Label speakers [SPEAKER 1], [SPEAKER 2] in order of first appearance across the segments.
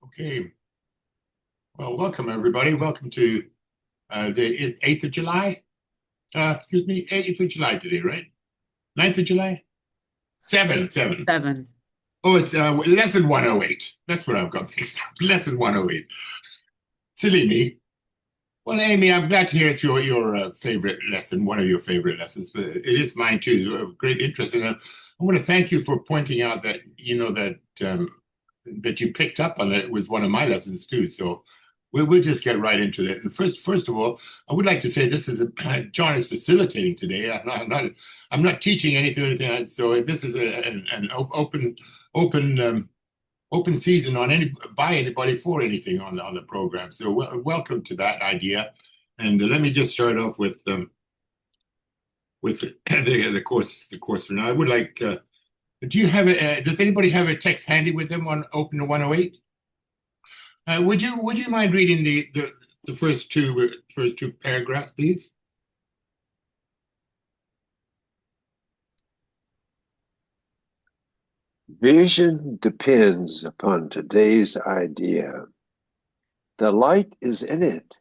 [SPEAKER 1] Okay. Well, welcome everybody. Welcome to the 8th of July. Excuse me, 8th of July today, right? 9th of July? 7, 7.
[SPEAKER 2] 7.
[SPEAKER 1] Oh, it's lesson 108. That's what I've got fixed up. Lesson 108. Silly me. Well, Amy, I'm glad to hear it's your favorite lesson, one of your favorite lessons, but it is mine too. Of great interest. And I want to thank you for pointing out that, that you picked up on it. It was one of my lessons too. So we'll just get right into it. And first of all, I would like to say this is John is facilitating today. I'm not teaching anything. So this is an open season on by anybody for anything on the program. So welcome to that idea. And let me just start off with the course for now. I would like. Do you have does anybody have a text handy with them on Open 108? Would you mind reading the first two paragraphs, please?
[SPEAKER 3] Vision depends upon today's idea. The light is in it,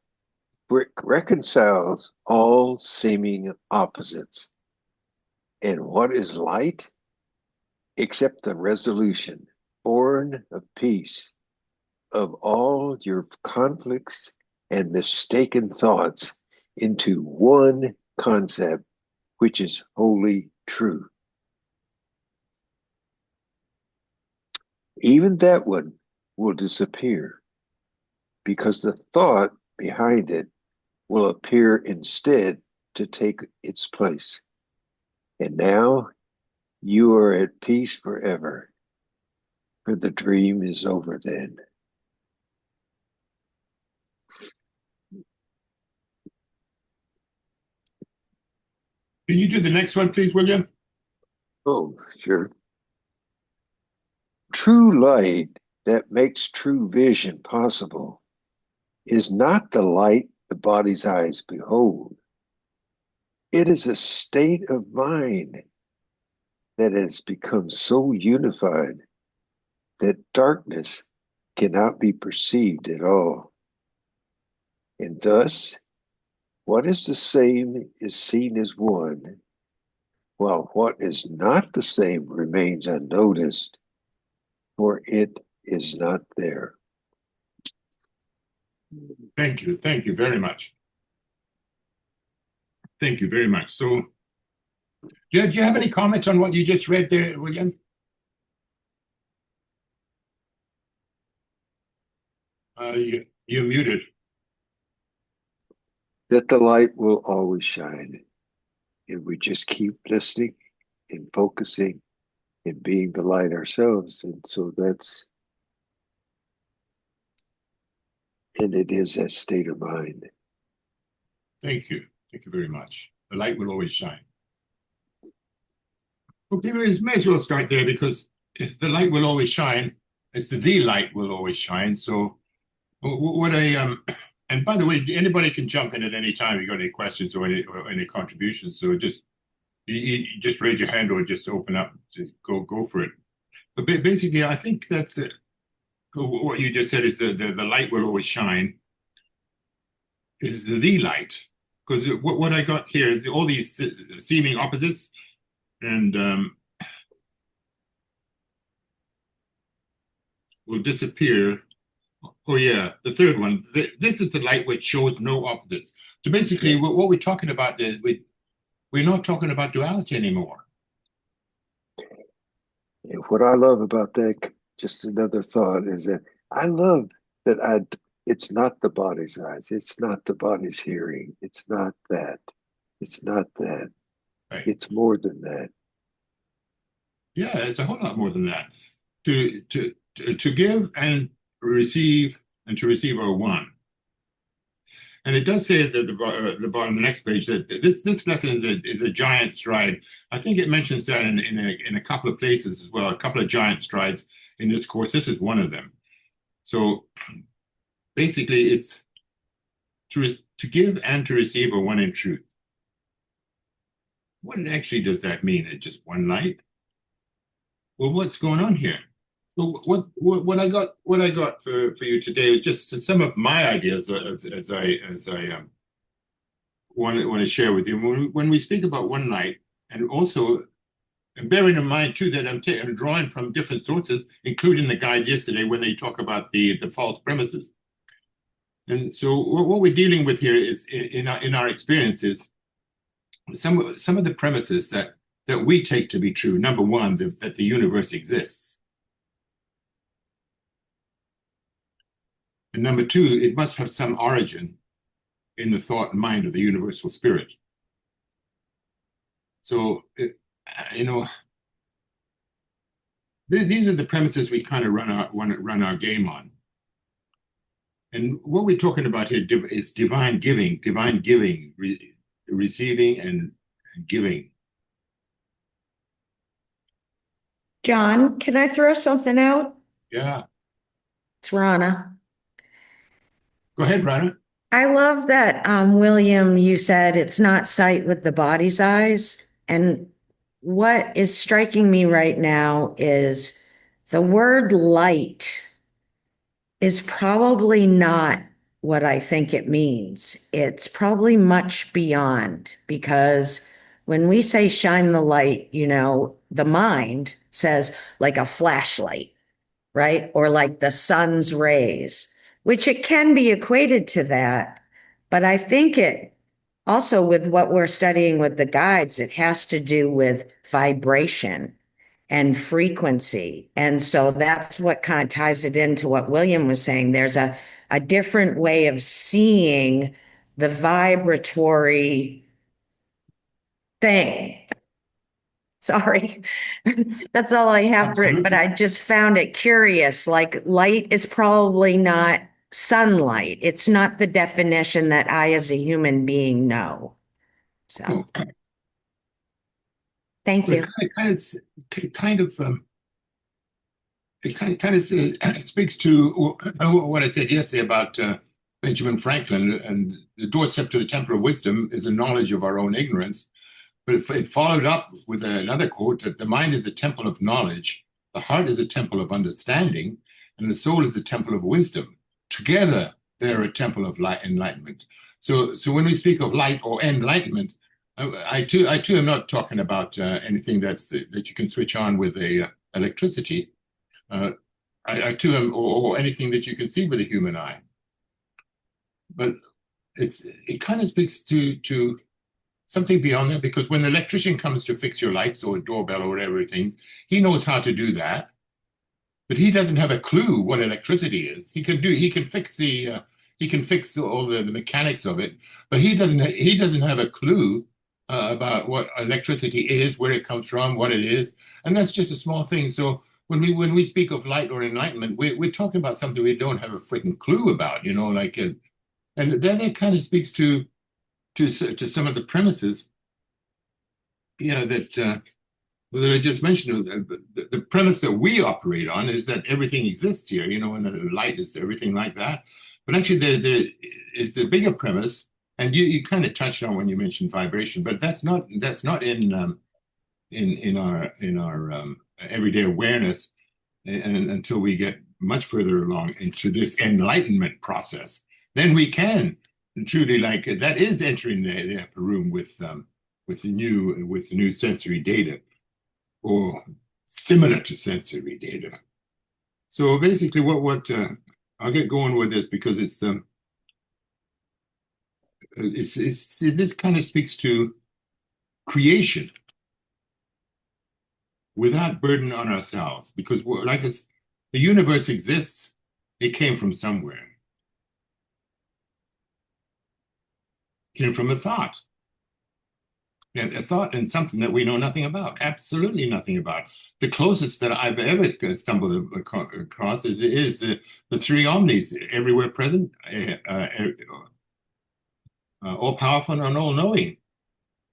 [SPEAKER 3] where it reconciles all seeming opposites. And what is light? Except the resolution, born of peace, of all your conflicts and mistaken thoughts into one concept, which is wholly true. Even that one will disappear because the thought behind it will appear instead to take its place. And now you are at peace forever, for the dream is over then.
[SPEAKER 1] Can you do the next one, please, William?
[SPEAKER 3] Oh, sure. True light that makes true vision possible is not the light the body's eyes behold. It is a state of mind that has become so unified that darkness cannot be perceived at all. And thus, what is the same is seen as one, while what is not the same remains unnoticed, for it is not there.
[SPEAKER 1] Thank you very much. Thank you very much. So, do you have any comments on what you just read there, William? You're muted.
[SPEAKER 3] That the light will always shine, and we just keep listening and focusing and being the light ourselves. And so it is that state of mind.
[SPEAKER 1] Thank you very much. The light will always shine. Okay, we may as well start there, because if the light will always shine, it's the light will always shine. So what and by the way, anybody can jump in at any time if you got any questions or any contributions. So you just raise your hand or just open up to go for it. But basically, I think that's it. What you just said is the light will always shine. Is the light, because what I got here is all these seeming opposites, and will disappear. Oh yeah, the third one. This is the light which shows no opposites. So basically, what we're talking about is we're not talking about duality anymore.
[SPEAKER 3] And what I love about that, just another thought, is that I love that it's not the body's eyes. It's not the body's hearing. It's not that. It's not that.
[SPEAKER 1] Right.
[SPEAKER 3] It's more than that.
[SPEAKER 1] Yeah, it's a whole lot more than that. To give and receive, and to receive are one. And it does say at the bottom of the next page that this lesson is a giant stride. I think it mentions that in a couple of places as well, a couple of giant strides in this course. This is one of them. So basically, it's to give and to receive are one in truth. What actually does that mean? It's just one light? Well, what's going on here? Well, what I got for you today is just some of my ideas as I want to share with you. When we speak about one night, and also and bearing in mind too that I'm drawing from different sources, including the guide yesterday when they talk about the false premises. And so what we're dealing with here is in our experiences, some of the premises that we take to be true. Number one, that the universe exists. And number two, it must have some origin in the thought and mind of the universal spirit. So, you know, these are the premises we kind of run our game on. And what we're talking about here is divine giving, receiving and giving.
[SPEAKER 2] John, can I throw something out?
[SPEAKER 1] Yeah.
[SPEAKER 2] It's Rana.
[SPEAKER 1] Go ahead, Rana.
[SPEAKER 2] I love that, William, you said it's not sight with the body's eyes. And what is striking me right now is the word light is probably not what I think it means. It's probably much beyond, because when we say shine the light, the mind says like a flashlight, right? Or like the sun's rays, which it can be equated to that. But I think it also, with what we're studying with the guides, it has to do with vibration and frequency. And so that's what kind of ties it into what William was saying. There's a different way of seeing the vibratory thing. Sorry, that's all I have written, but I just found it curious. Like, light is probably not sunlight. It's not the definition that I, as a human being, know. So, thank you.
[SPEAKER 1] It speaks to what I said yesterday about Benjamin Franklin, and the doorstep to the temple of wisdom is a knowledge of our own ignorance. But it followed up with another quote that the mind is a temple of knowledge, the heart is a temple of understanding, and the soul is a temple of wisdom. Together, they're a temple of light, enlightenment. So when we speak of light or enlightenment, I too am not talking about anything that you can switch on with a electricity. I too am, or anything that you can see with a human eye. But it kind of speaks to something beyond that, because when the electrician comes to fix your lights or a doorbell or whatever things, he knows how to do that, but he doesn't have a clue what electricity is. He can fix all the mechanics of it, but he doesn't have a clue about what electricity is, where it comes from, what it is, and that's just a small thing. So when we speak of light or enlightenment, we're talking about something we don't have a freaking clue about, and then it kind of speaks to some of the premises, that I just mentioned. The premise that we operate on is that everything exists here, and the light is everything like that. But actually, it's a bigger premise, and you kind of touched on when you mentioned vibration, but that's not in our everyday awareness, and until we get much further along into this enlightenment process, then we can truly, like, that is entering the upper room with new sensory data, or similar to sensory data. So basically, what I'll get going with this, because this kind of speaks to creation without burden on ourselves, because the universe exists, it came from somewhere. Came from a thought. A thought and something that we know nothing about, absolutely nothing about. The closest that I've ever stumbled across is the three omnis, everywhere present, all powerful and all knowing.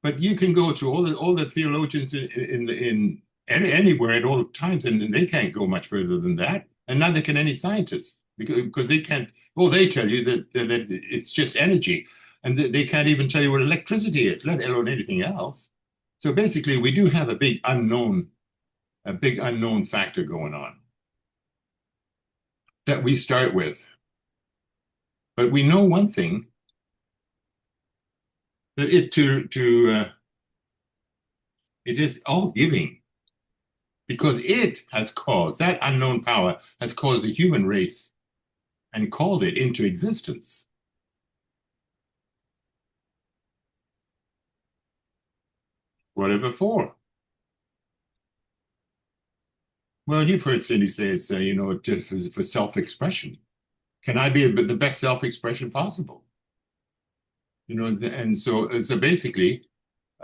[SPEAKER 1] But you can go through all the theologians in anywhere at all times, and they can't go much further than that, and neither can any scientists, because they can't. Well, they tell you that it's just energy. And they can't even tell you what electricity is, let alone anything else. So basically, we do have a big unknown factor going on. that we start with. But we know one thing, that it is all giving, because it has caused, that unknown power has caused the human race and called it into existence. Whatever for? Well, you've heard Cindy say it's, just for self-expression. Can I be the best self-expression possible? And so basically,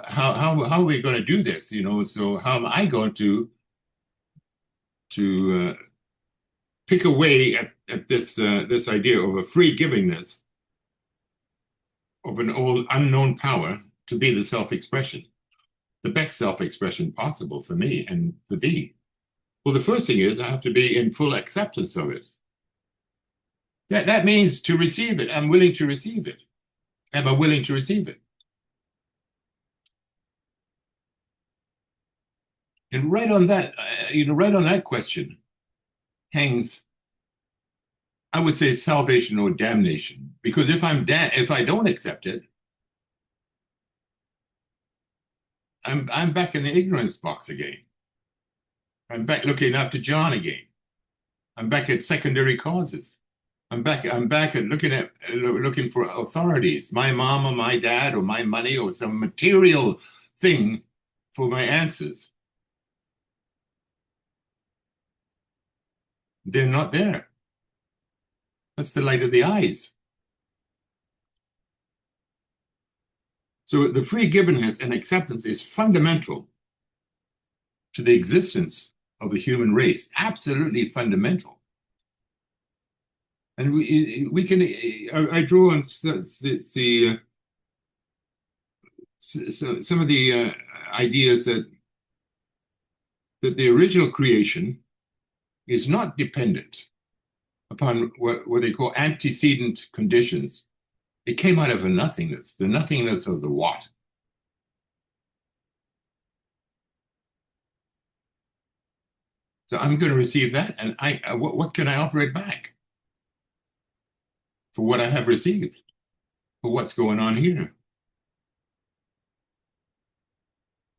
[SPEAKER 1] how are we going to do this? So how am I going to pick away at this idea of a free givingness of an old unknown power to be the self-expression, the best self-expression possible for me and for thee? Well, the first thing is I have to be in full acceptance of it. That means to receive it. I'm willing to receive it. Am I willing to receive it? And right on that, right on that question hangs, I would say, salvation or damnation. Because if I don't accept it, I'm back in the ignorance box again. I'm back looking after John again. I'm back at secondary causes. I'm back at looking for authorities, my mom or my dad or my money or some material thing for my answers. They're not there. That's the light of the eyes. So the free givenness and acceptance is fundamental to the existence of the human race, absolutely fundamental. And we can, I draw on some of the ideas that the original creation is not dependent upon what they call antecedent conditions. It came out of a nothingness, the nothingness of the what. So I'm going to receive that, and what can I offer it back for what I have received, for what's going on here?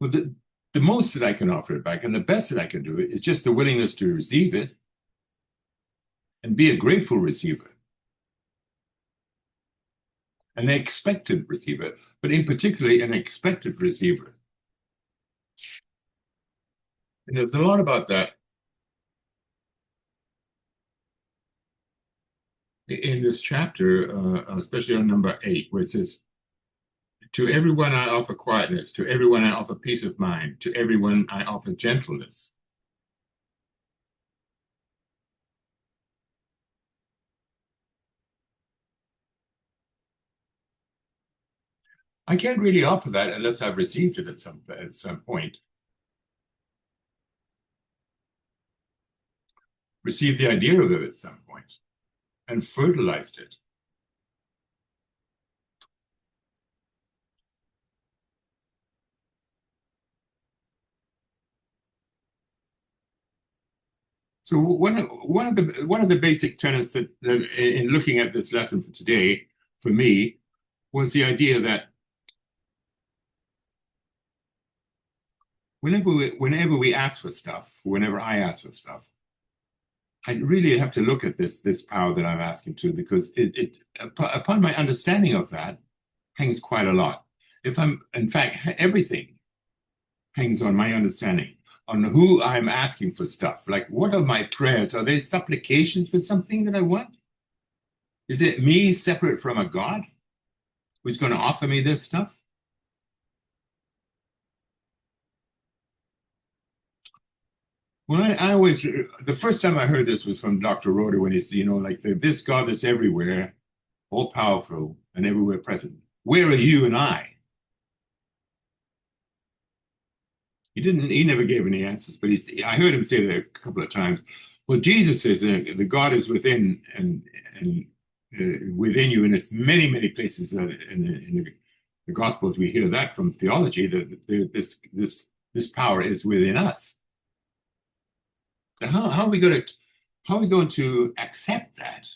[SPEAKER 1] Well, the most that I can offer it back and the best that I can do it is just the willingness to receive it and be a grateful receiver, an expectant receiver, but in particular, an expectant receiver. And there's a lot about that in this chapter, especially on number 8, where it says, to everyone I offer quietness, to everyone I offer peace of mind, to everyone I offer gentleness. I can't really offer that unless I've received it at some point. Received the idea of it at some point and fertilized it. So one of the basic tenets that in looking at this lesson for today, for me, was the idea that whenever we ask for stuff, whenever I ask for stuff, I really have to look at this power that I'm asking to, because it upon my understanding of that hangs quite a lot. In fact, everything hangs on my understanding on who I'm asking for stuff. Like, what are my prayers? Are they supplications for something that I want? Is it me separate from a God who's going to offer me this stuff? Well, I always, the first time I heard this was from Dr. Roeder when he said, like this God that's everywhere, all powerful and everywhere present. Where are you and I? He never gave any answers, but I heard him say that a couple of times. Well, Jesus says the God is within and within you, and it's many, many places in the Gospels we hear that from theology, that this power is within us. How are we going to How are we going to accept that,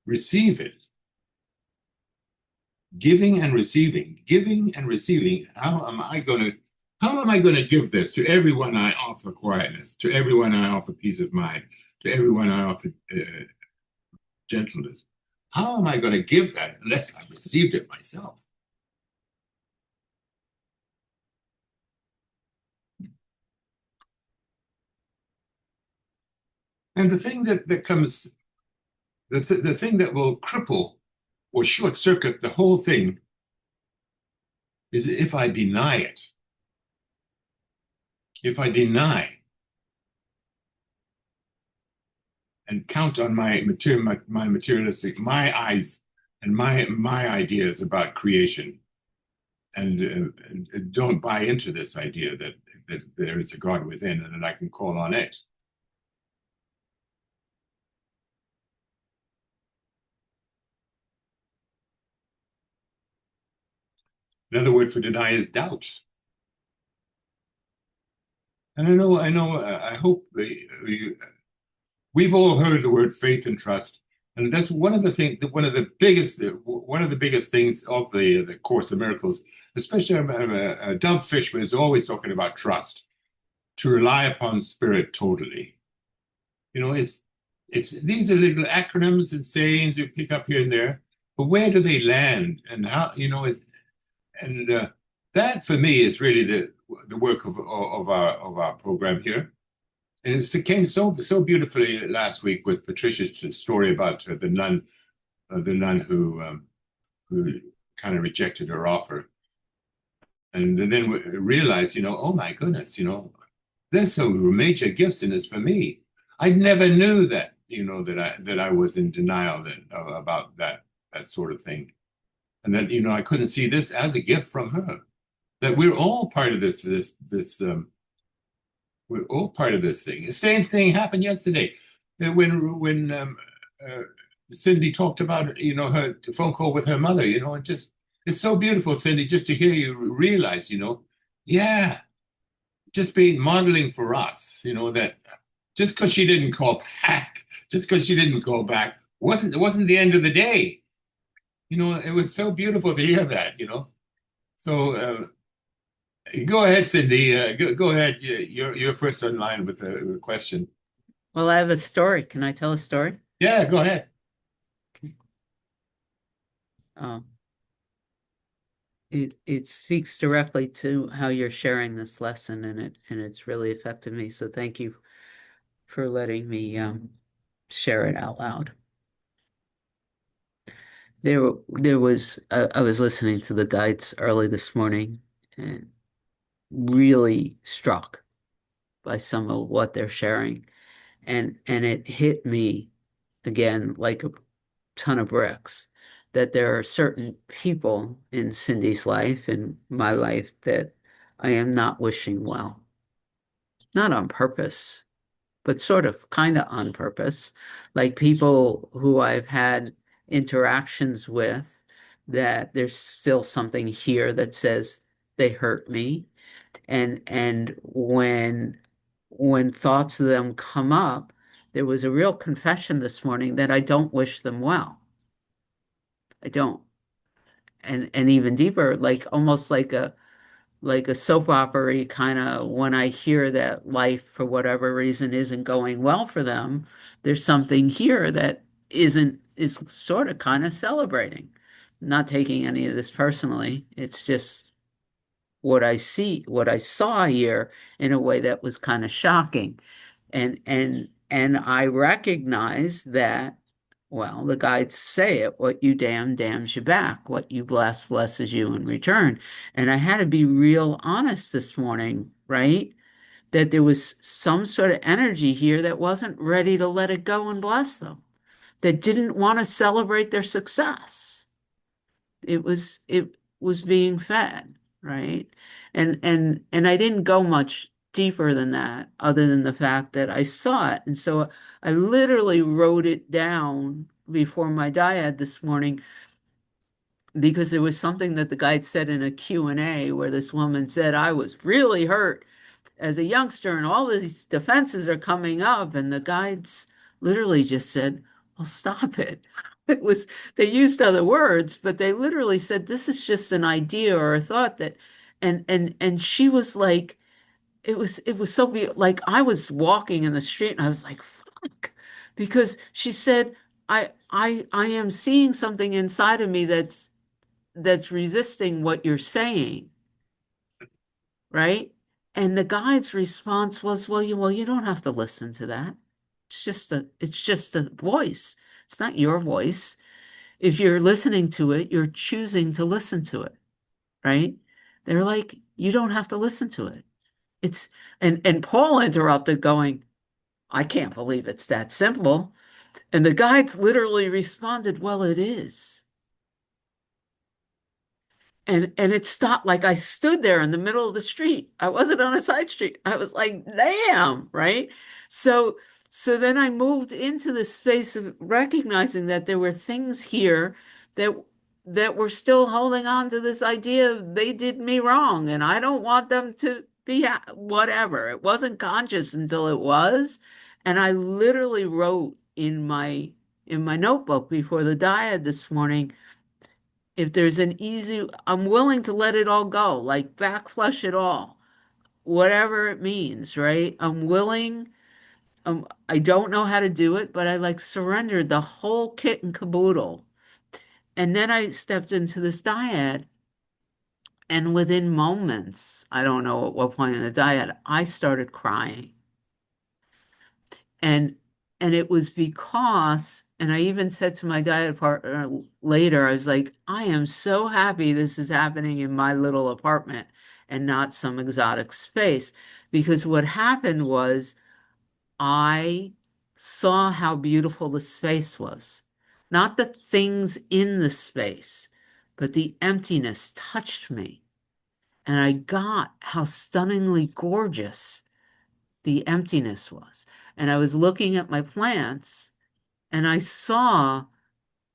[SPEAKER 1] receive it? Giving and receiving, giving and receiving. How am I going to give this to everyone I offer quietness, to everyone I offer peace of mind, to everyone I offer gentleness? How am I going to give that unless I've received it myself? And the thing that comes, the thing that will cripple or short circuit the whole thing is if I deny it. If I deny and count on my materialistic, my eyes and my ideas about creation, and don't buy into this idea that there is a God within and that I can call on it. Another word for deny is doubt. And I hope we've all heard the word faith and trust, and that's one of the biggest things of the Course of Miracles. Especially Dove Fishman is always talking about trust, to rely upon spirit totally. It's these are little acronyms and sayings we pick up here and there, but where do they land, and how? That for me is really the work of our program here. And it came so beautifully last week with Patricia's story about the nun who kind of rejected her offer, and then realized, oh my goodness, there's some major gifts in this for me. I never knew that, that I was in denial about that sort of thing, and that I couldn't see this as a gift from her. That we're all part of this we're all part of this thing. The same thing happened yesterday when Cindy talked about her phone call with her mother. It's so beautiful, Cindy, just to hear you realize, yeah, just being modeling for us, that just because she didn't call back, wasn't the end of the day. It was so beautiful to hear that. So. Go ahead, Cindy. Go ahead. You're first in line with the question.
[SPEAKER 4] Well, I have a story. Can I tell a story?
[SPEAKER 1] Yeah, go ahead.
[SPEAKER 4] Oh, it speaks directly to how you're sharing this lesson, and it's really affected me. So thank you for letting me share it out loud. There was I was listening to the guides early this morning and really struck by some of what they're sharing. And it hit me again like a ton of bricks that there are certain people in Cindy's life and my life that I am not wishing well. Not on purpose, but sort of kind of on purpose. Like people who I've had interactions with that there's still something here that says they hurt me. And when thoughts of them come up, there was a real confession this morning that I don't wish them well. I don't. And even deeper, like almost like a soap opera kind of, when I hear that life for whatever reason isn't going well for them, there's something here that is sort of kind of celebrating. Not taking any of this personally. It's just what I see, what I saw here in a way that was kind of shocking. And I recognize that, well, the guides say it, what you damn damns you back, what you bless blesses you in return. And I had to be real honest this morning, right? That there was some sort of energy here that wasn't ready to let it go and bless them, that didn't want to celebrate their success. It was being fed, right? And I didn't go much deeper than that, other than the fact that I saw it. And so I literally wrote it down before my dyad this morning because there was something that the guide said in a Q&A where this woman said, I was really hurt as a youngster and all these defenses are coming up. And the guides literally just said, well, stop it. It was, they used other words, but they literally said, this is just an idea or a thought that, and she was like, it was so be like I was walking in the street and I was like, fuck, because she said, I am seeing something inside of me that's resisting what you're saying, right? And the guide's response was, well, you don't have to listen to that. It's just a voice. It's not your voice. If you're listening to it, you're choosing to listen to it, right? They're like, you don't have to listen to it. It's and Paul interrupted, going, I can't believe it's that simple. And the guides literally responded, well, it is. And it stopped. Like, I stood there in the middle of the street. I wasn't on a side street. I was like, damn, right? So so then I moved into the space of recognizing that there were things here that that were still holding on to this idea of they did me wrong and I don't want them to be whatever. It wasn't conscious until it was. And I literally wrote in my notebook before the dyad this morning, if there's an easy, I'm willing to let it all go, like backflush it all, whatever it means, right? I'm willing. I don't know how to do it, but I like surrendered the whole kit and caboodle. And then I stepped into this dyad, and within moments, I don't know at what point in the dyad, I started crying. And and it was because, and I even said to my diet partner later, I was like, I am so happy this is happening in my little apartment and not some exotic space. Because what happened was I saw how beautiful the space was. Not the things in the space, but the emptiness touched me. And I got how stunningly gorgeous the emptiness was. And I was looking at my plants and I saw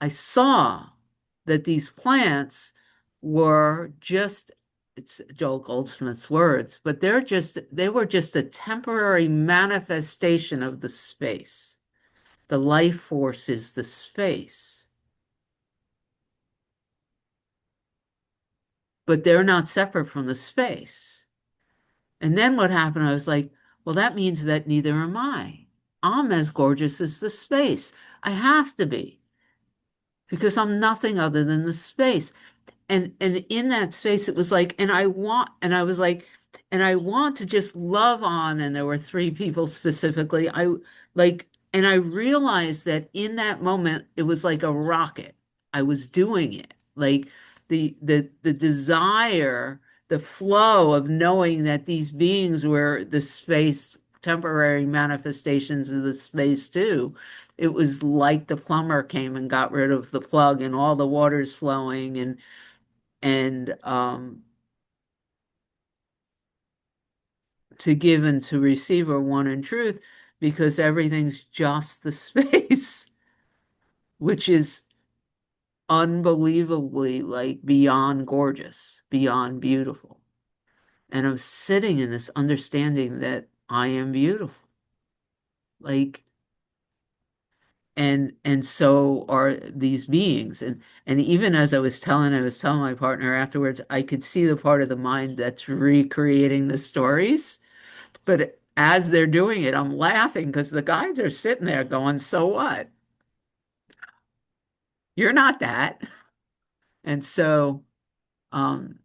[SPEAKER 4] that these plants were just, it's Joel Goldsmith's words, but they were just a temporary manifestation of the space. The life force is the space. But they're not separate from the space. And then what happened, I was like, well, that means that neither am I. I'm as gorgeous as the space. I have to be because I'm nothing other than the space. And in that space, it was like, and I was like, and I want to just love on. And there were three people specifically. And I realized that in that moment, it was like a rocket. I was doing it. Like the desire, the flow of knowing that these beings were the space, temporary manifestations of the space too. It was like the plumber came and got rid of the plug and all the water's flowing and to give and to receive are one in truth because everything's just the space, which is unbelievably like beyond gorgeous, beyond beautiful. And I'm sitting in this understanding that I am beautiful. Like, and so are these beings. And even as I was telling my partner afterwards, I could see the part of the mind that's recreating the stories. But as they're doing it, I'm laughing because the guides are sitting there going, so what? You're not that. And so um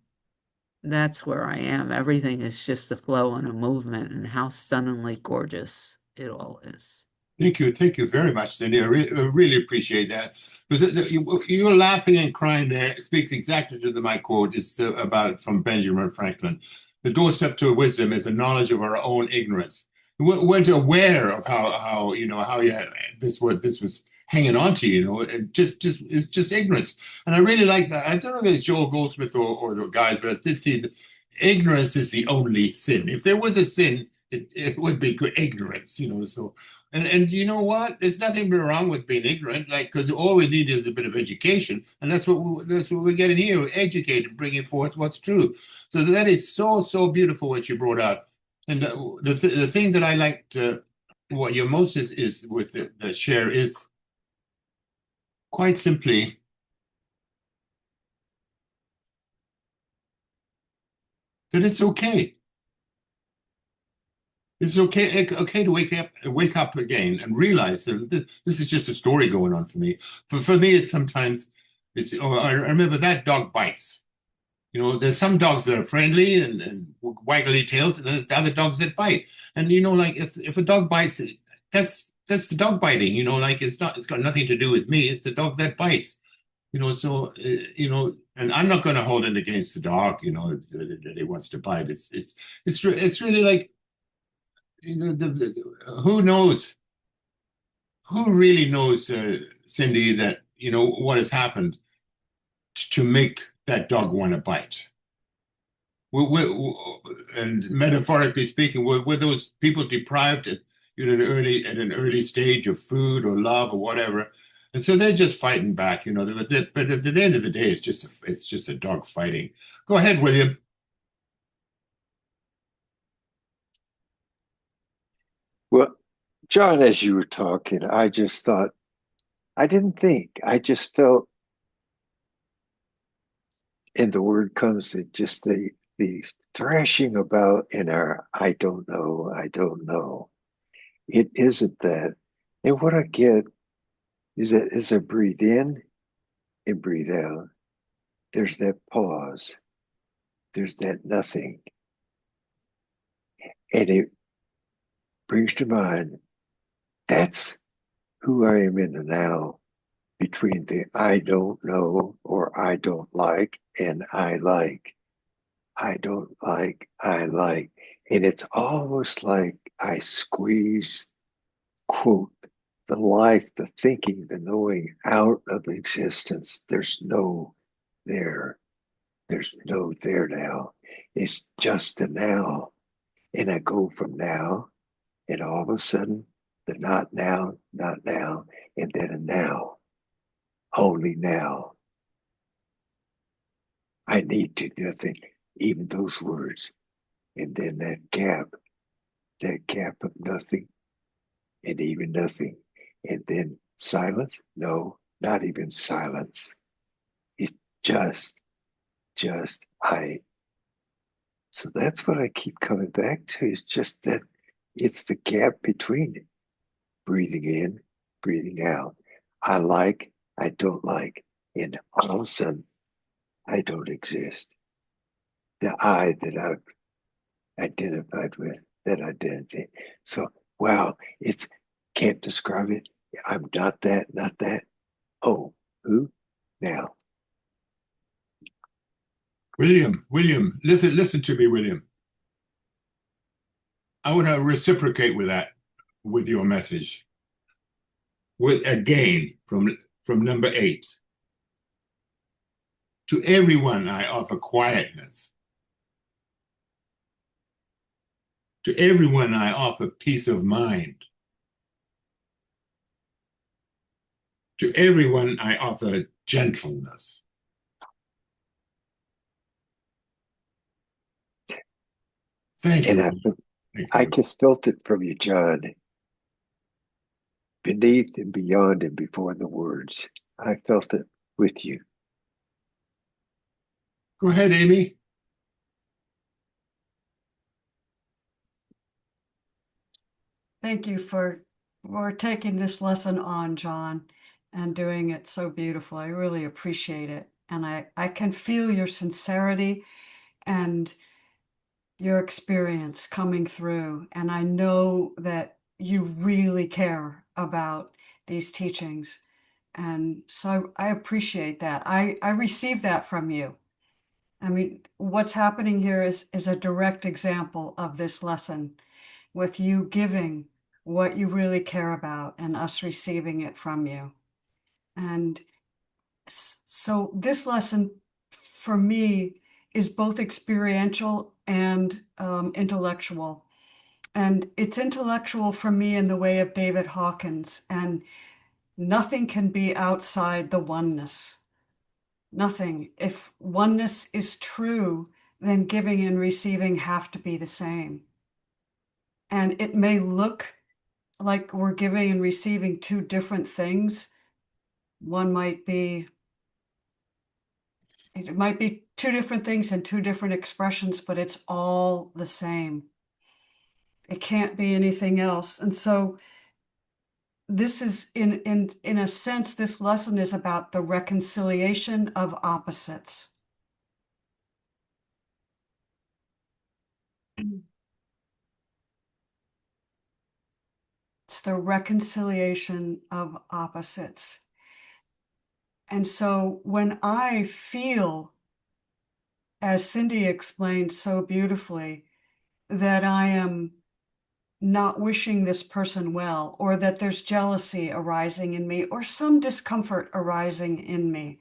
[SPEAKER 4] that's where I am. Everything is just a flow and a movement, and how stunningly gorgeous it all is.
[SPEAKER 1] Thank you very much, Cindy. I really appreciate that because you were laughing and crying there. It speaks exactly to my quote. It's about from Benjamin Franklin. The doorstep to wisdom is the knowledge of our own ignorance. We weren't aware of how this was hanging on to you. You know, it's just ignorance. And I really like that. I don't know if it's Joel Goldsmith or the guys, but I did see that ignorance is the only sin. If there was a sin, it would be good ignorance. You know, so. And you know what? There's nothing wrong with being ignorant, like because all we need is a bit of education, and that's what we're getting here: educate and bringing forth what's true. So that is so beautiful what you brought out. And the thing that I liked what your most is with the share is quite simply that it's okay. It's okay to wake up again and realize that this is just a story going on for me. For me, it's sometimes it's. Oh, I remember that dog bites. You know, there's some dogs that are friendly and waggly tails, and there's the other dogs that bite. And you know, like if a dog bites, that's the dog biting. You know, like it's got nothing to do with me. It's the dog that bites. You know, so you know, and I'm not going to hold it against the dog. You know, that it wants to bite. It's really like you know, who knows? Who really knows, Cindy, that you know what has happened to make that dog want to bite? And metaphorically speaking, were those people deprived at an early stage of food or love or whatever, and so they're just fighting back, you know. But at the end of the day, it's just a dog fighting. Go ahead, William.
[SPEAKER 3] Well, John, as you were talking, I just thought, I didn't think, I just felt, and the word comes that just the thrashing about in our I don't know, I don't know. It isn't that. And what I get is that as I breathe in and breathe out, there's that pause, there's that nothing. And it brings to mind that's who I am in the now, between the I don't know or I don't like and I like. I don't like, I like. And it's almost like I squeeze, quote, the life, the thinking, the knowing out of existence. There's no there. There's no there now. It's just the now. And I go from now, and all of a sudden, the not now, and then a now, only now. I need to nothing, even those words. And then that gap of nothing and even nothing. And then silence? No, not even silence. It's just I. So that's what I keep coming back to. Is just that it's the gap between it. Breathing in, breathing out. I like, I don't like. And all of a sudden, I don't exist. The I that I've identified with, that identity. So, wow, it's can't describe it. I'm not that, not that. Oh, who? Now.
[SPEAKER 1] William, listen to me, William. I want to reciprocate with that, with your message. With again from number 8. To everyone I offer quietness. To everyone I offer peace of mind. To everyone I offer gentleness. Thank you.
[SPEAKER 3] I just felt it from you, John. Beneath and beyond and before the words. I felt it with you.
[SPEAKER 1] Go ahead, Amy.
[SPEAKER 5] Thank you for taking this lesson on, John, and doing it so beautifully. I really appreciate it. And I can feel your sincerity and your experience coming through. And I know that you really care about these teachings. And so I appreciate that. I receive that from you. I mean, what's happening here is a direct example of this lesson, with you giving what you really care about and us receiving it from you. And so this lesson for me is both experiential and intellectual. And it's intellectual for me in the way of David Hawkins, and nothing can be outside the oneness. Nothing. If oneness is true, then giving and receiving have to be the same. And it may look like we're giving and receiving two different things. One might be, it might be two different things and two different expressions, but it's all the same. It can't be anything else. And so this is, in a sense, this lesson is about the reconciliation of opposites. It's the reconciliation of opposites. And so when I feel, as Cindy explained so beautifully, that I am not wishing this person well, or that there's jealousy arising in me, or some discomfort arising in me,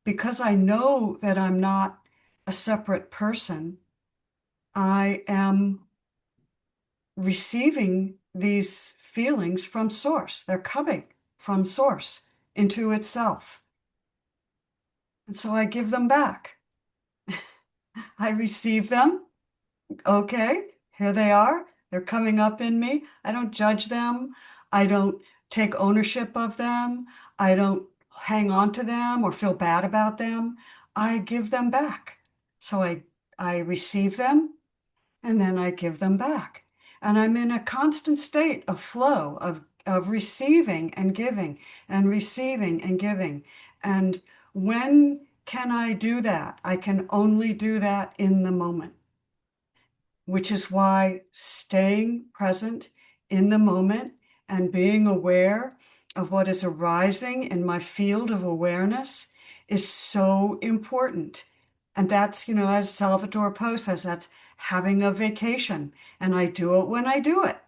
[SPEAKER 5] because I know that I'm not a separate person, I am receiving these feelings from source. They're coming from source into itself. And so I give them back. I receive them. Okay, here they are. They're coming up in me. I don't judge them. I don't take ownership of them. I don't hang on to them or feel bad about them. I give them back. So I receive them, and then I give them back. And I'm in a constant state of flow of receiving and giving and receiving and giving. And when can I do that? I can only do that in the moment, which is why staying present in the moment and being aware of what is arising in my field of awareness is so important. And that's, as Salvatore Poe says, that's having a vacation. And I do it when I do it,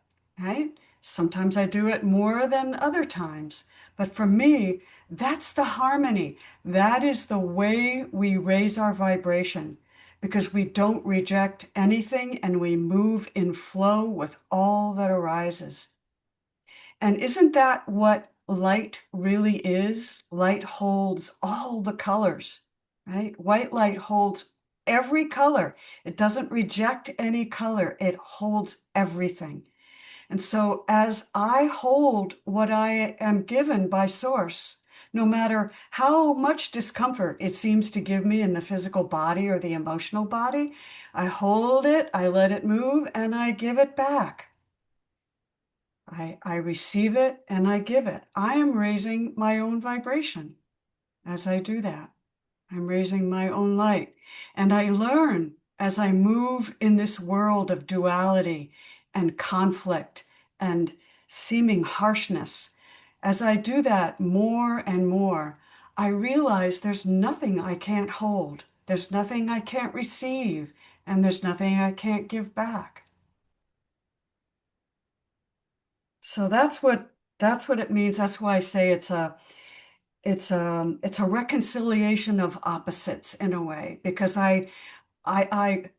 [SPEAKER 5] right? Sometimes I do it more than other times. But for me, that's the harmony. That is the way we raise our vibration, because we don't reject anything and we move in flow with all that arises. And isn't that what light really is? Light holds all the colors, right? White light holds every color. It doesn't reject any color. It holds everything. And so as I hold what I am given by source, no matter how much discomfort it seems to give me in the physical body or the emotional body, I hold it, I let it move, and I give it back. I receive it and I give it. I am raising my own vibration as I do that. I'm raising my own light. And I learn as I move in this world of duality and conflict and seeming harshness. As I do that more and more, I realize there's nothing I can't hold. There's nothing I can't receive, and there's nothing I can't give back. So that's what it means. That's why I say it's a reconciliation of opposites in a way, because I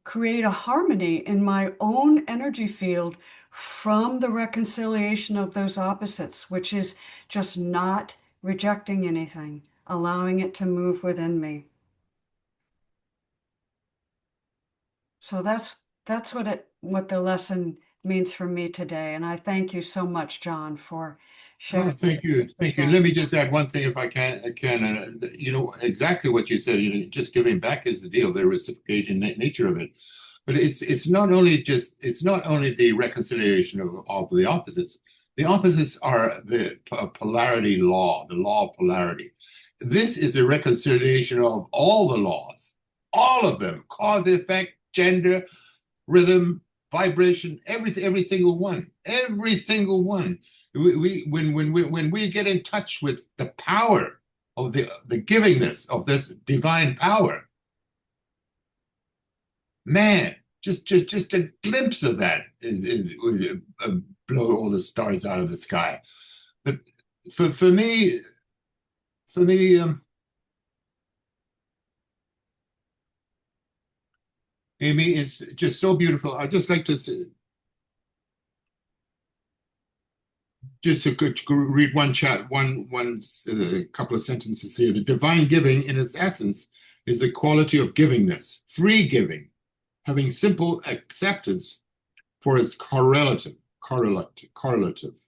[SPEAKER 5] create a harmony in my own energy field from the reconciliation of those opposites, which is just not rejecting anything, allowing it to move within me. So that's what the lesson means for me today. And I thank you so much, John, for sharing.
[SPEAKER 1] Oh, thank you. Thank you. Let me just add one thing if I can. Exactly what you said, just giving back is the deal, the reciprocating nature of it. But it's not only the reconciliation of the opposites. The opposites are the polarity law, the law of polarity. This is the reconciliation of all the laws, all of them, cause and effect, gender, rhythm, vibration, every single one, every single one. When we get in touch with the power of the givingness of this divine power, man, just a glimpse of that is blow all the stars out of the sky. But for me, Amy, it's just so beautiful. I'd just like to say, just to read one couple of sentences here. The divine giving, in its essence, is the quality of givingness, free giving, having simple acceptance for its correlative, correlative.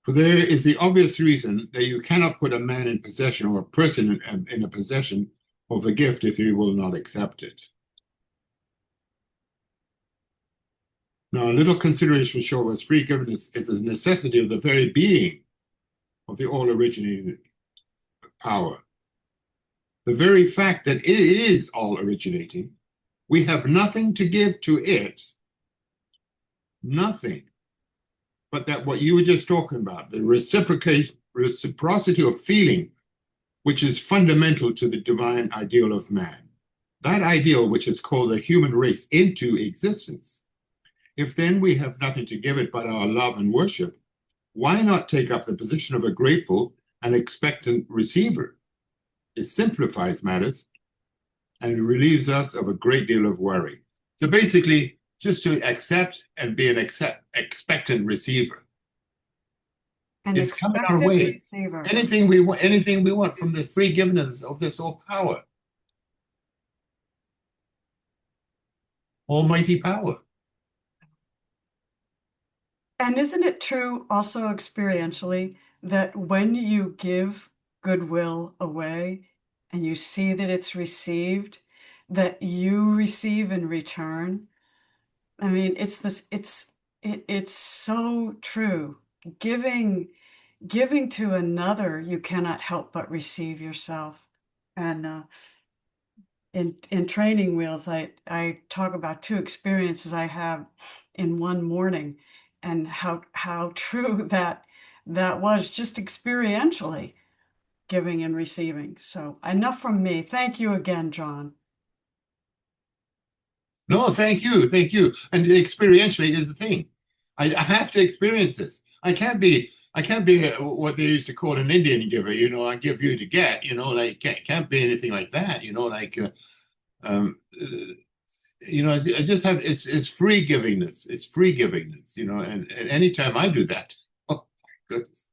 [SPEAKER 1] For there is the obvious reason that you cannot put a man in possession or a person in a possession of a gift if he will not accept it. Now, a little consideration will show us free giveness is a necessity of the very being of the all-originating power. The very fact that it is all-originating, we have nothing to give to it, nothing, but that what you were just talking about, the reciprocity of feeling, which is fundamental to the divine ideal of man. That ideal, which is called the human race, into existence. If then we have nothing to give it but our love and worship, why not take up the position of a grateful and expectant receiver? It simplifies matters and relieves us of a great deal of worry. So basically, just to accept and be an expectant receiver.
[SPEAKER 5] An
[SPEAKER 1] It's coming our
[SPEAKER 5] expectant
[SPEAKER 1] way.
[SPEAKER 5] receiver.
[SPEAKER 1] Anything we want from the free giveness of this all power. Almighty power.
[SPEAKER 5] And isn't it true also experientially that when you give goodwill away and you see that it's received, that you receive in return? I mean, it's so true. Giving to another, you cannot help but receive yourself. And in training wheels, I talk about two experiences I have in one morning, and how true that was, just experientially, giving and receiving. So enough from me. Thank you again, John.
[SPEAKER 1] No, thank you. And experientially is the thing. I have to experience this. I can't be what they used to call an Indian giver. I give you to get. Like can't be anything like that. I just have it's free givingness. It's free givingness. And anytime I do that, oh goodness.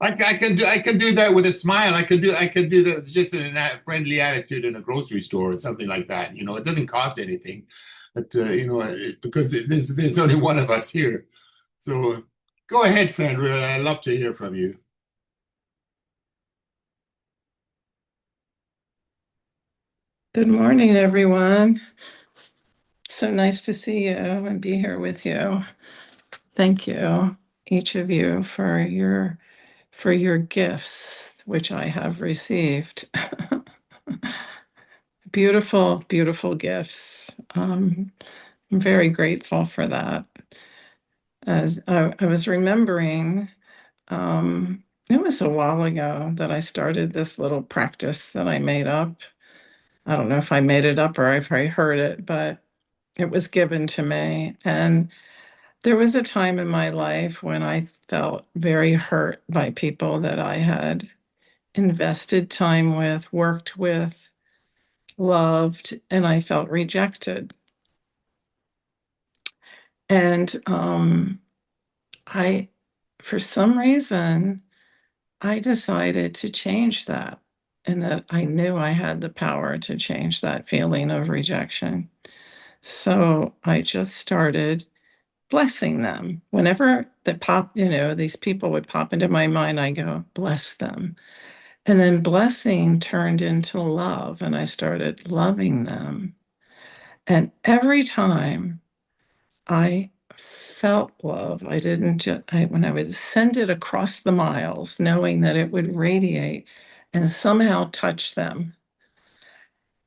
[SPEAKER 1] I can do that with a smile. I can do that just in a friendly attitude in a grocery store or something like that. It doesn't cost anything, but because there's only one of us here. So go ahead, Sandra. I'd love to hear from you.
[SPEAKER 6] Good morning, everyone. So nice to see you and be here with you. Thank you, each of you, for your gifts, which I have received. Beautiful, beautiful gifts. I'm very grateful for that. As I was remembering, it was a while ago that I started this little practice that I made up. I don't know if I made it up or if I heard it, but it was given to me. And there was a time in my life when I felt very hurt by people that I had invested time with, worked with, loved, and I felt rejected. And for some reason, I decided to change that, and that I knew I had the power to change that feeling of rejection. So I just started blessing them. Whenever these people would pop into my mind, I go, bless them. And then blessing turned into love, and I started loving them. And every time I felt love, I didn't just, when I would send it across the miles, knowing that it would radiate and somehow touch them.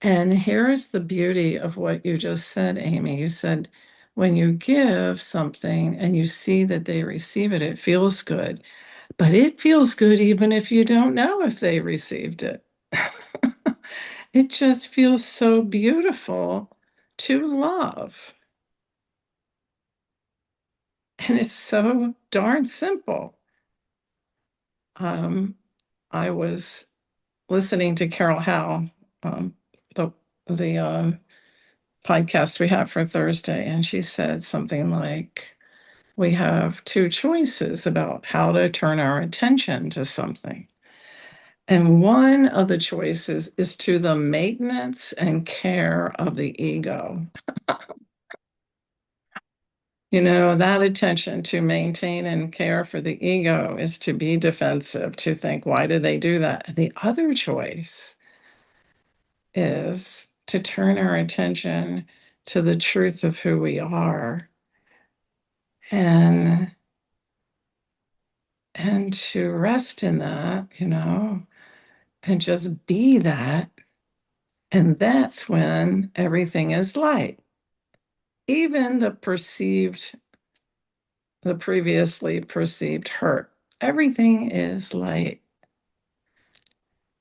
[SPEAKER 6] And here's the beauty of what you just said, Amy. You said, when you give something and you see that they receive it, it feels good. But it feels good even if you don't know if they received it. It just feels so beautiful to love. And it's so darn simple. I was listening to Carol Howe, the podcast we have for Thursday, and she said something like, we have two choices about how to turn our attention to something. And one of the choices is to the maintenance and care of the ego. You know, that attention to maintain and care for the ego is to be defensive, to think, why did they do that? The other choice is to turn our attention to the truth of who we are and to rest in that, you know, and just be that. And that's when everything is light. Even the previously perceived hurt, everything is light.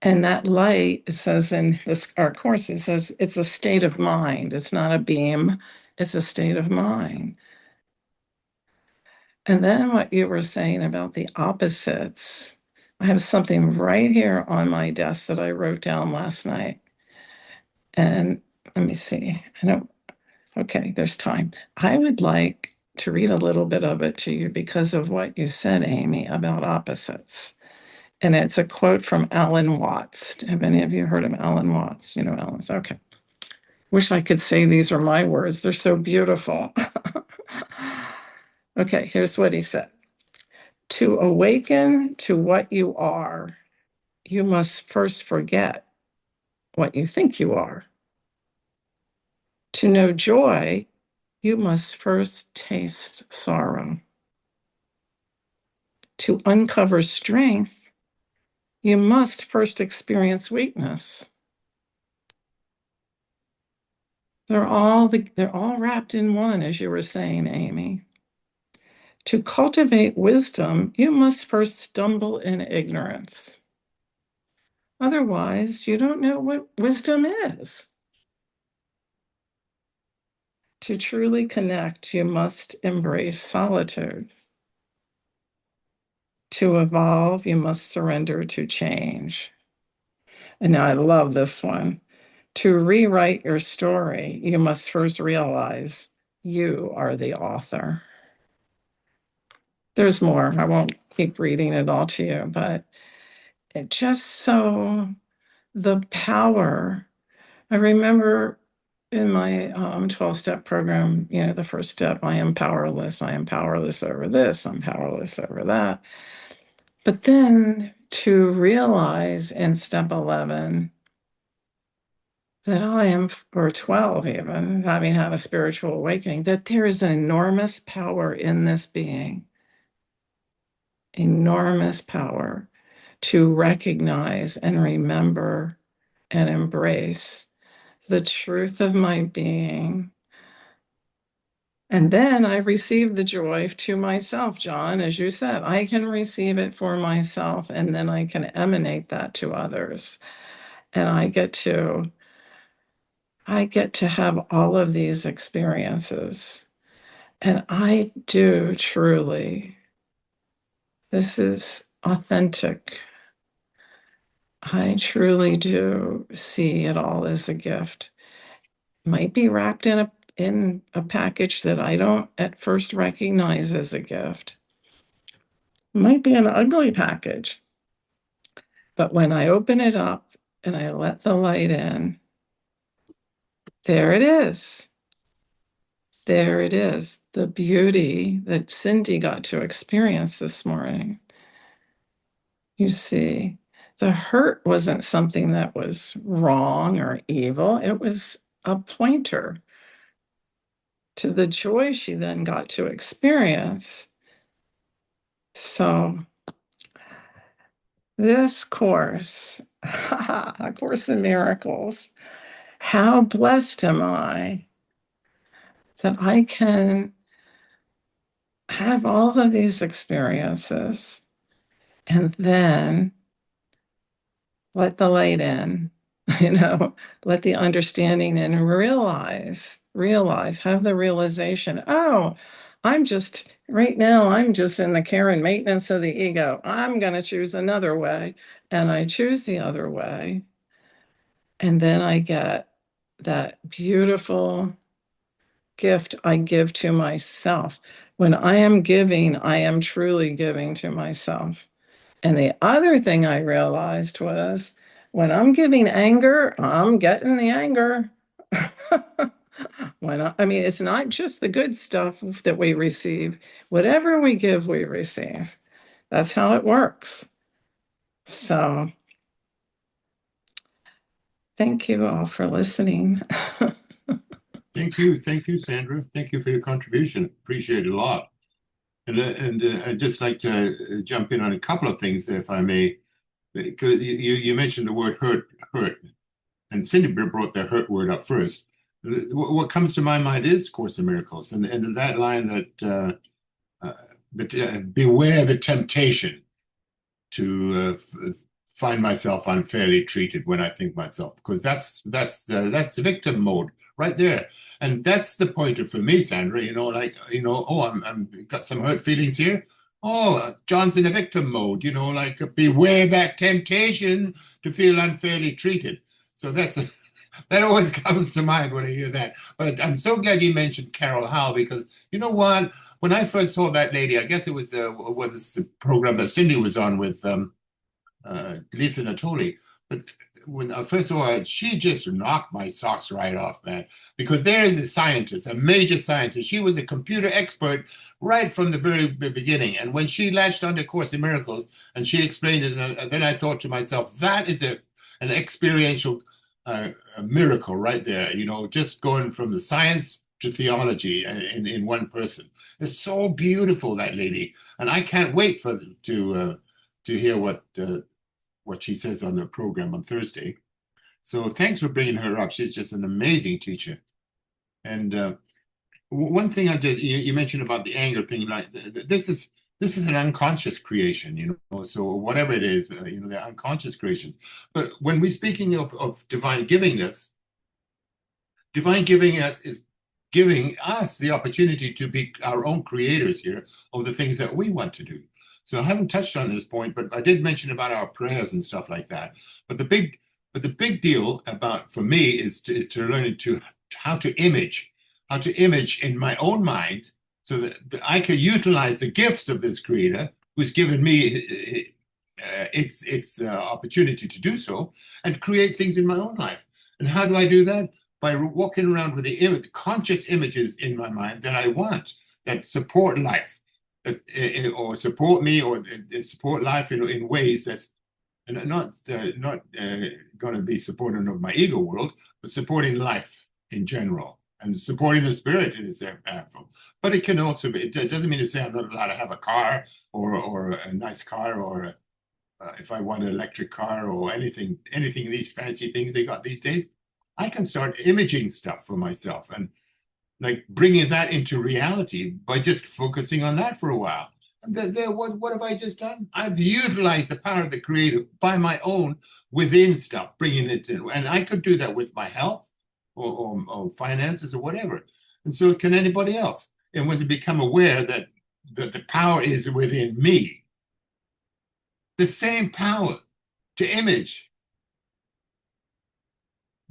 [SPEAKER 6] And that light, it says in our course, it says it's a state of mind. It's not a beam, it's a state of mind. And then what you were saying about the opposites, I have something right here on my desk that I wrote down last night. And let me see. Okay, there's time. I would like to read a little bit of it to you because of what you said, Amy, about opposites. And it's a quote from Alan Watts. Have any of you heard of Alan Watts? You know Alan's. Okay. Wish I could say these are my words. They're so beautiful. Okay, here's what he said. To awaken to what you are, you must first forget what you think you are. To know joy, you must first taste sorrow. To uncover strength, you must first experience weakness. They're all wrapped in one, as you were saying, Amy. To cultivate wisdom, you must first stumble in ignorance. Otherwise, you don't know what wisdom is. To truly connect, you must embrace solitude. To evolve, you must surrender to change. And now I love this one. To rewrite your story, you must first realize you are the author. There's more. I won't keep reading it all to you, but it just so the power. I remember in my 12-step program, you know, the first step, I am powerless. I am powerless over this. I'm powerless over that. But then to realize in step 11 that I am, or 12 even, having had a spiritual awakening, that there is an enormous power in this being, enormous power to recognize and remember and embrace the truth of my being. And then I receive the joy to myself, John, as you said. I can receive it for myself, and then I can emanate that to others. And I get to have all of these experiences. And I do truly, this is authentic. I truly do see it all as a gift. Might be wrapped in a package that I don't at first recognize as a gift. Might be an ugly package. But when I open it up and I let the light in, there it is. There it is. The beauty that Cindy got to experience this morning. You see, the hurt wasn't something that was wrong or evil. It was a pointer to the joy she then got to experience. So this course, A Course in Miracles, how blessed am I that I can have all of these experiences and then let the light in, you know, let the understanding in and realize, have the realization, oh, right now, I'm just in the care and maintenance of the ego. I'm going to choose another way. And I choose the other way. And then I get that beautiful gift I give to myself. When I am giving, I am truly giving to myself. And the other thing I realized was when I'm giving anger, I'm getting the anger. I mean, it's not just the good stuff that we receive. Whatever we give, we receive. That's how it works. So thank you all for listening.
[SPEAKER 1] Thank you, Sandra. Thank you for your contribution. Appreciate it a lot. And I'd just like to jump in on a couple of things, if I may, because you mentioned the word hurt, and Cindy brought the hurt word up first. What comes to my mind is Course in Miracles, and that line that beware the temptation to find myself unfairly treated when I think myself, because that's the victim mode right there, and that's the pointer for me, Sandra. Oh, I'm got some hurt feelings here. Oh, John's in a victim mode. Beware that temptation to feel unfairly treated. So that always comes to mind when I hear that. But I'm so glad you mentioned Carol Howe, because you know what? When I first saw that lady, I guess it was the program that Cindy was on with Lisa Natoli. But when I first saw her, she just knocked my socks right off, man. Because there is a scientist, a major scientist. She was a computer expert right from the very beginning. And when she latched onto Course in Miracles and she explained it, then I thought to myself, that is an experiential a miracle right there. Just going from the science to theology in one person. It's so beautiful, that lady, and I can't wait to hear what she says on the program on Thursday. So thanks for bringing her up. She's just an amazing teacher. And one thing I did, you mentioned about the anger thing, like this is an unconscious creation, so whatever it is, they're unconscious creations. But when we're speaking of divine givingness is giving us the opportunity to be our own creators here of the things that we want to do. So I haven't touched on this point, but I did mention about our prayers and stuff like that. But the big deal for me is to learn how to image in my own mind, so that I can utilize the gifts of this creator who's given me its opportunity to do so, and create things in my own life. And how do I do that? By walking around with the conscious images in my mind that I want, that support life, or support me, or support life in ways that's not going to be supporting of my ego world, but supporting life in general, and supporting the spirit in its platform. But it can also be, it doesn't mean to say I'm not allowed to have a car, or a nice car, or if I want an electric car, or anything these fancy things they got these days. I can start imaging stuff for myself, and like bringing that into reality by just focusing on that for a while. And what have I just done? I've utilized the power of the creative by my own within stuff, bringing it in. And I could do that with my health, or finances, or whatever. And so can anybody else. And when they become aware that the power is within me, the same power to image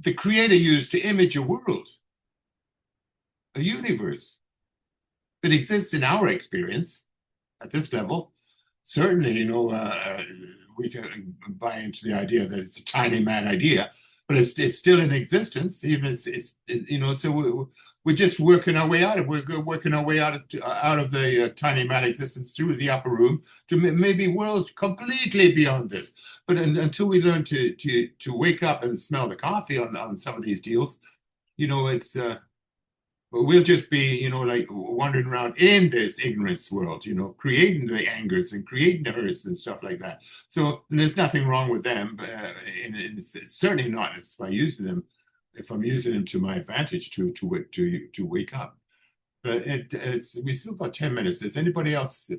[SPEAKER 1] the creator used to image a world, a universe that exists in our experience at this level. Certainly, we can buy into the idea that it's a tiny mad idea, but it's still in existence. Even so we're just working our way out of. We're working our way out of the tiny mad existence through the upper room to maybe worlds completely beyond this. But until we learn to wake up and smell the coffee on some of these deals, it's we'll just be, like wandering around in this ignorance world, creating the angers and creating the hurts and stuff like that. So there's nothing wrong with them, and it's certainly not if I'm using them to my advantage to wake up. But we still got 10 minutes. Does anybody else?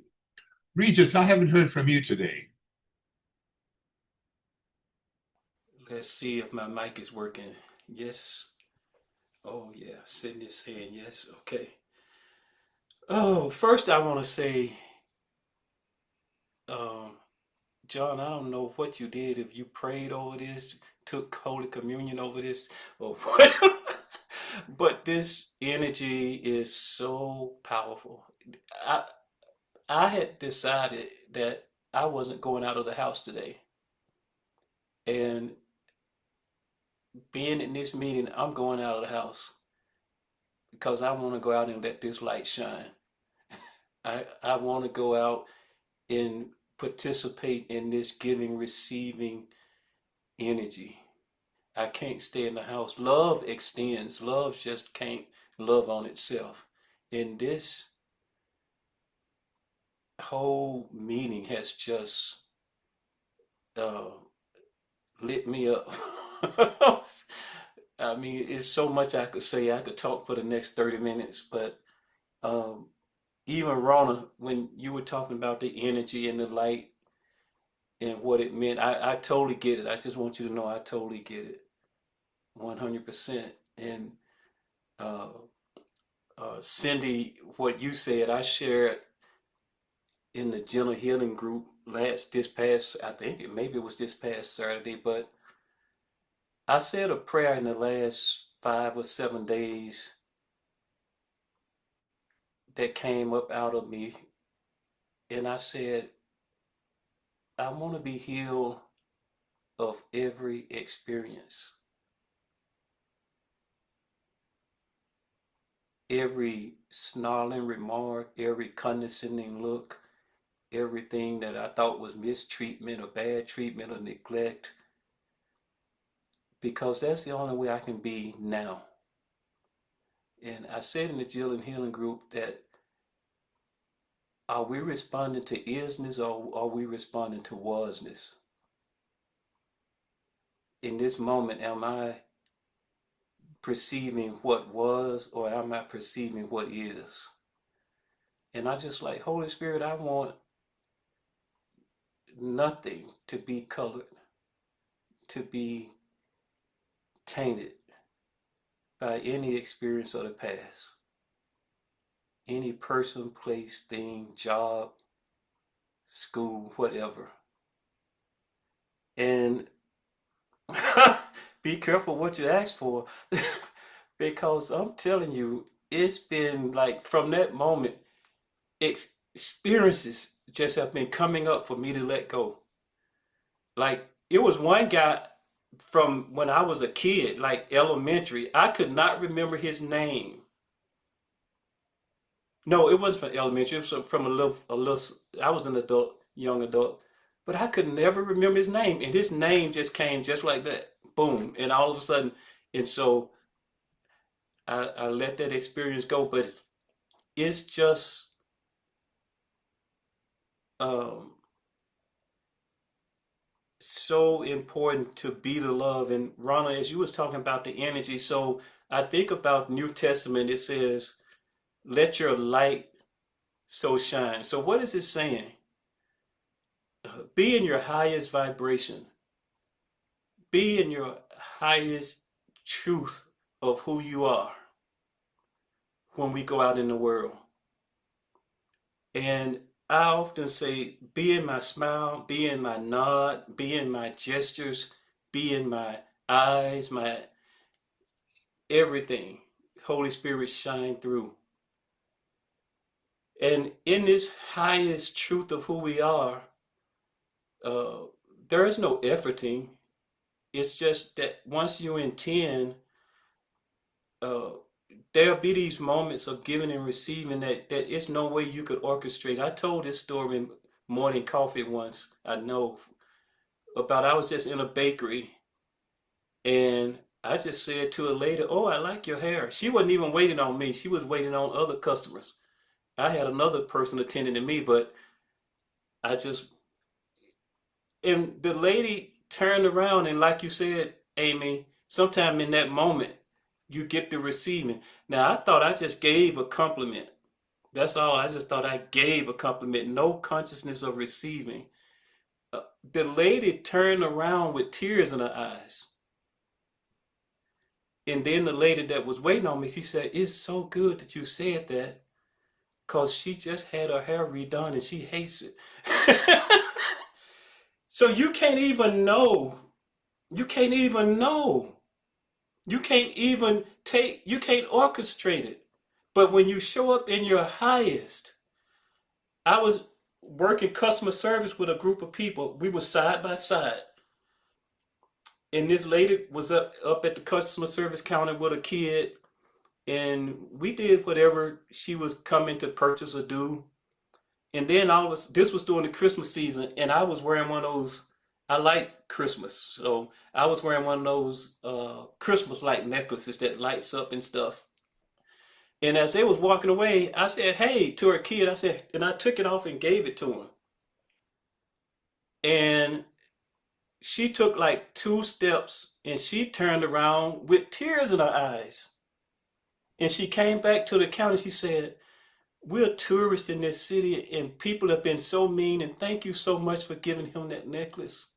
[SPEAKER 1] Regis, I haven't heard from you today.
[SPEAKER 7] Let's see if my mic is working. Yes. Oh, yeah. Sydney's saying yes. Okay. Oh, first I want to say, John, I don't know what you did, if you prayed over this, took Holy Communion over this, or what. But this energy is so powerful. I had decided that I wasn't going out of the house today. And being in this meeting, I'm going out of the house because I want to go out and let this light shine. I want to go out and participate in this giving, receiving energy. I can't stay in the house. Love extends. Love just can't love on itself. And this whole meeting has just uh, lit me up. I mean, it's so much I could say. I could talk for the next 30 minutes, but um, even Rona, when you were talking about the energy and the light and what it meant, I totally get it. I just want you to know I totally get it, 100%. And uh, Cindy, what you said, I shared in the gentle healing group this past, I think maybe it was this past Saturday, but I said a prayer in the last 5 or 7 days that came up out of me. And I said, I want to be healed of every experience, every snarling remark, every condescending look, everything that I thought was mistreatment or bad treatment or neglect, because that's the only way I can be now. And I said in the Jill and Healing group that are we responding to isness or are we responding to wasness? In this moment, am I perceiving what was or am I perceiving what is? And I just like, Holy Spirit, I want nothing to be colored, to be tainted by any experience of the past, any person, place, thing, job, school, whatever. And be careful what you ask for because I'm telling you, it's been like from that moment, experiences just have been coming up for me to let go. Like it was one guy from when I was a kid, like elementary, I could not remember his name. No, it wasn't from elementary. It was from a little. I was an adult, young adult, but I could never remember his name, and his name just came just like that, boom, and all of a sudden, and so I let that experience go. But it's just um, so important to be the love. And Rana, as you was talking about the energy, so I think about New Testament. It says, "Let your light so shine." So what is it saying? Be in your highest vibration. Be in your highest truth of who you are when we go out in the world. And I often say, be in my smile, be in my nod, be in my gestures, be in my eyes, my everything. Holy Spirit shine through. And in this highest truth of who we are, uh, there is no efforting. It's just that once you intend, uh, there'll be these moments of giving and receiving that it's no way you could orchestrate. I told this story in Morning Coffee once, I know, about I was just in a bakery and I just said to a lady, "Oh, I like your hair." She wasn't even waiting on me. She was waiting on other customers. I had another person attending to me, but I just, and the lady turned around and like you said, Amy, sometime in that moment, you get the receiving. Now, I thought I just gave a compliment. That's all. I just thought I gave a compliment. No consciousness of receiving. The lady turned around with tears in her eyes. And then the lady that was waiting on me, she said, "It's so good that you said that because she just had her hair redone and she hates it." So you can't even know. You can't even know. You can't even you can't orchestrate it. But when you show up in your highest, I was working customer service with a group of people. We were side by side. And this lady was up at the customer service counter with a kid, and we did whatever she was coming to purchase or do. And then this was during the Christmas season, and I was wearing one of those. I like Christmas, so I was wearing one of those Christmas light necklaces that lights up and stuff. And as they was walking away, I said, "Hey," to her kid. I said, and I took it off and gave it to him. And she took like 2 steps, and she turned around with tears in her eyes. And she came back to the counter. She said, "We're tourists in this city, and people have been so mean, and thank you so much for giving him that necklace."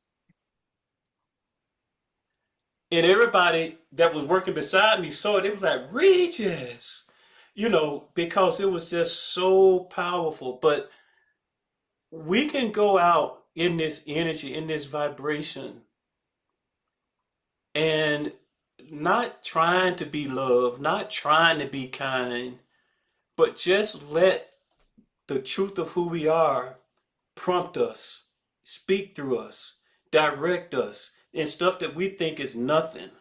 [SPEAKER 7] And everybody that was working beside me saw it. It was like, "Regis," because it was just so powerful. But we can go out in this energy, in this vibration, and not trying to be loved, not trying to be kind, but just let the truth of who we are prompt us, speak through us, direct us, and stuff that we think is nothing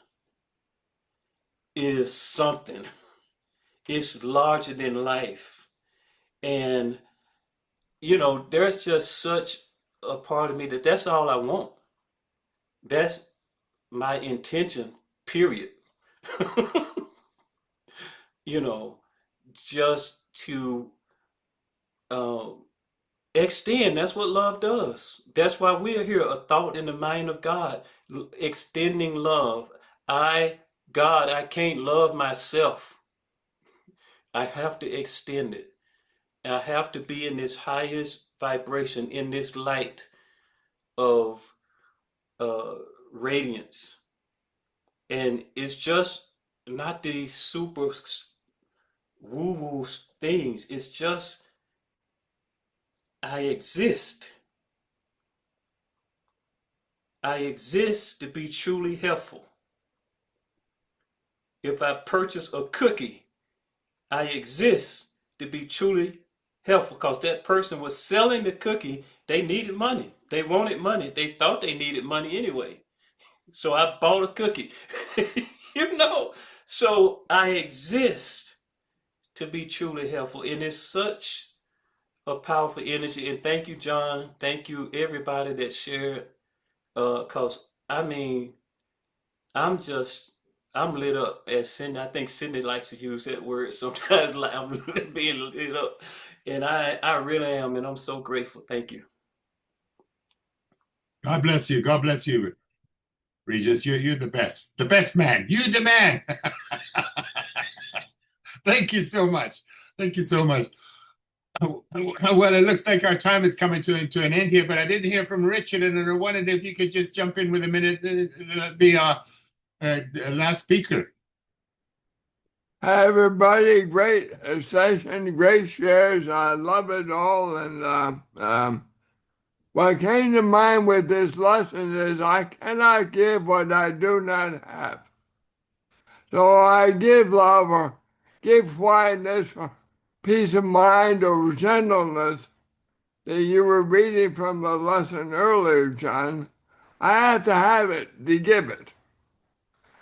[SPEAKER 7] is something. It's larger than life. And, there's just such a part of me that's all I want. That's my intention, period. you know, just to extend. That's what love does. That's why we're here, a thought in the mind of God, extending love. God, I can't love myself. I have to extend it. I have to be in this highest vibration, in this light of radiance. And it's just not these super woo-woo things. It's just, I exist. I exist to be truly helpful. If I purchase a cookie, I exist to be truly helpful, because that person was selling the cookie. They needed money. They wanted money. They thought they needed money anyway. So I bought a cookie. So I exist to be truly helpful. And it's such a powerful energy. And thank you, John. Thank you, everybody that shared. Because, I'm lit up, as Cindy. I think Cindy likes to use that word sometimes, like I'm being lit up. And I really am. And I'm so grateful. Thank you.
[SPEAKER 1] God bless you. God bless you, Regis. You're the best. The best man. You're the man. Thank you so much. Thank you so much. Well, it looks like our time is coming to an end here, but I didn't hear from Richard, and I wondered if you could just jump in with a minute, the last speaker.
[SPEAKER 8] Hi, everybody. Great session, great shares. I love it all. And what came to mind with this lesson is I cannot give what I do not have. So I give love or give quietness or peace of mind or gentleness that you were reading from the lesson earlier, John. I have to have it to give it.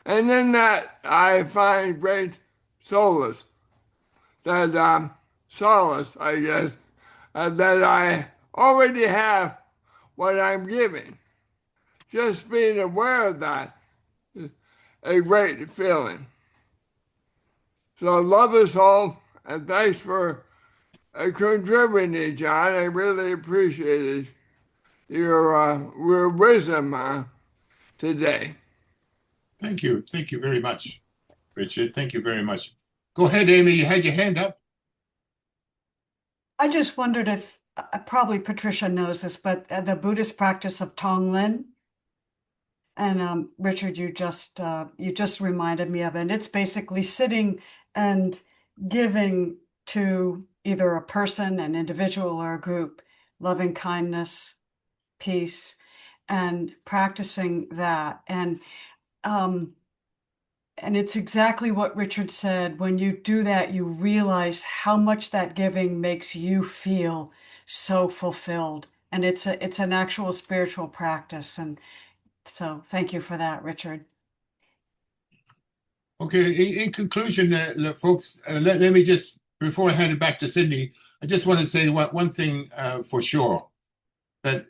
[SPEAKER 8] And in that, I find great solace, solace, I guess, that I already have what I'm giving. Just being aware of that is a great feeling. So love us all, and thanks for contributing, John. I really appreciated your wisdom today.
[SPEAKER 1] Thank you. Thank you very much, Richard. Thank you very much. Go ahead, Amy. You had your hand up.
[SPEAKER 5] I just wondered if, probably Patricia knows this, but the Buddhist practice of Tonglen, and Richard, you just reminded me of it. And it's basically sitting and giving to either a person, an individual, or a group, loving kindness, peace, and practicing that. And And it's exactly what Richard said. When you do that, you realize how much that giving makes you feel so fulfilled. And it's an actual spiritual practice. And so thank you for that, Richard.
[SPEAKER 1] Okay, in conclusion, folks, let me just, before I hand it back to Cindy, I just want to say one thing for sure, that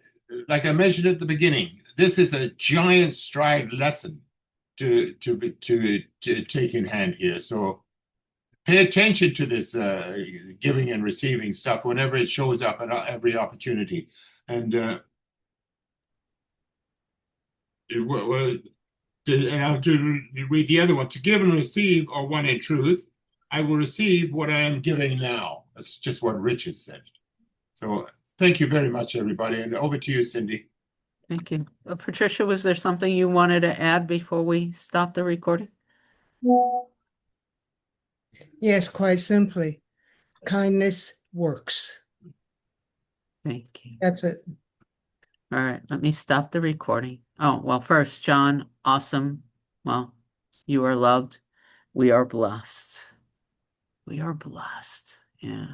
[SPEAKER 1] like I mentioned at the beginning, this is a giant stride lesson to take in hand here. So pay attention to this giving and receiving stuff whenever it shows up at every opportunity. And to read the other one, to give and receive are one in truth. I will receive what I am giving now. That's just what Richard said. So thank you very much, everybody. And over to you, Cindy.
[SPEAKER 4] Thank you. Patricia, was there something you wanted to add before we stop the recording?
[SPEAKER 9] Yes, quite simply, kindness works.
[SPEAKER 4] Thank you.
[SPEAKER 9] That's it.
[SPEAKER 4] All right, let me stop the recording. Oh, well, first, John, awesome. Well, you are loved. We are blessed. We are blessed. Yeah.